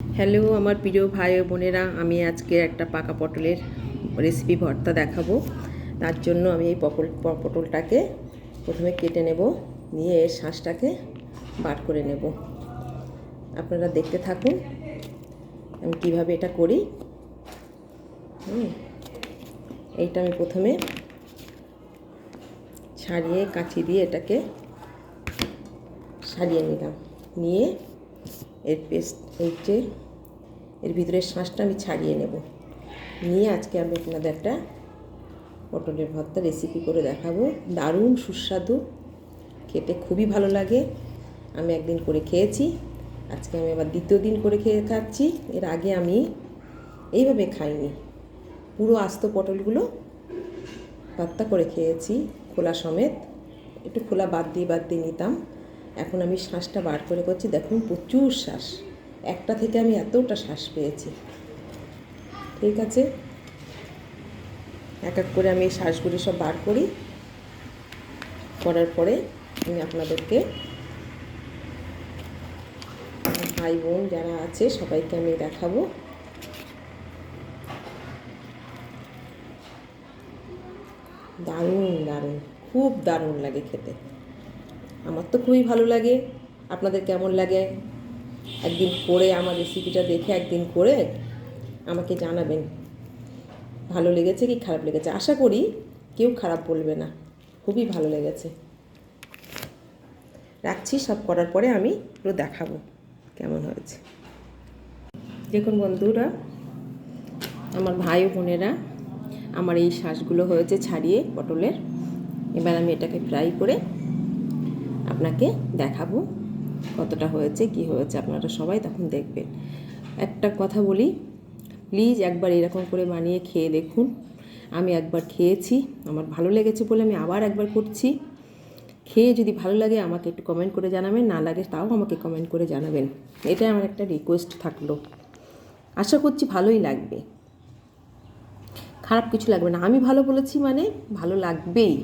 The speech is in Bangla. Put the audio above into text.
হ্যালো আমার প্রিয় ভাই ও বোনেরা, আমি আজকে একটা পাকা পটলের রেসিপি ভর্তা দেখাবো। তার জন্য আমি এই পটলটাকে প্রথমে কেটে নেব, নিয়ে এর শাঁসটাকে বার করে নেব। আপনারা দেখতে থাকুন আমি কিভাবে এটা করি। এইটা আমি প্রথমে ছাড়িয়ে কাঁচি দিয়ে এটাকে সারিয়ে নিলাম, নিয়ে এর এর ভিতরের শাঁসটা আমি ছাড়িয়ে নেব। নিয়ে আজকে আমি আপনাদের একটা পটলের ভর্তা রেসিপি করে দেখাবো। দারুণ সুস্বাদু, খেতে খুবই ভালো লাগে। আমি একদিন করে খেয়েছি, আজকে আমি আবার দ্বিতীয় দিন করে খাচ্ছি। এর আগে আমি এইভাবে খাইনি, পুরো আস্ত পটলগুলো ভর্তা করে খেয়েছি, খোলা সমেত। একটু খোলা বাদ দিয়ে নিতাম। এখন আমি শ্বাসটা বার করে করছি। দেখুন প্রচুর শ্বাস, একটা থেকে আমি এতটা শ্বাস পেয়েছি। ঠিক আছে, এক এক করে আমি এই শ্বাসগুলি সব বার করি। করার পরে আমি আপনাদেরকে, ভাই বোন যারা আছে সবাইকে আমি দেখাবো। দারুণ দারুণ, খুব দারুণ লাগে খেতে। আমার তো খুবই ভালো লাগে। আপনাদের কেমন লাগে একদিন করে, আমার রেসিপিটা দেখে একদিন করে আমাকে জানাবেন ভালো লেগেছে কি খারাপ লেগেছে। আশা করি কেউ খারাপ বলবে না, খুবই ভালো লেগেছে। রাখছি, সব করার পরে আমি পুরো দেখাবো কেমন হয়েছে। দেখুন বন্ধুরা, আমার ভাই ও বোনেরা, আমার এই শাঁসগুলো হয়েছে ছাড়িয়ে পটলের। এবার আমি এটাকে ফ্রাই করে আপনাকে দেখাবো কতটা হয়েছে কি হয়েছে। আপনারা সবাই তখন দেখবেন। একটা কথা বলি, প্লিজ একবার এরকম করে বানিয়ে খেয়ে দেখুন। আমি একবার খেয়েছি, আমার ভালো লেগেছে বলে আমি আবার একবার করছি। খেয়ে যদি ভালো লাগে আমাকে একটু কমেন্ট করে জানাবেন, না লাগে তাও আমাকে কমেন্ট করে জানাবেন। এটাই আমার একটা রিকোয়েস্ট থাকলো। আশা করছি ভালোই লাগবে, খারাপ কিছু লাগবে না। আমি ভালো বলেছি মানে ভালো লাগবেই।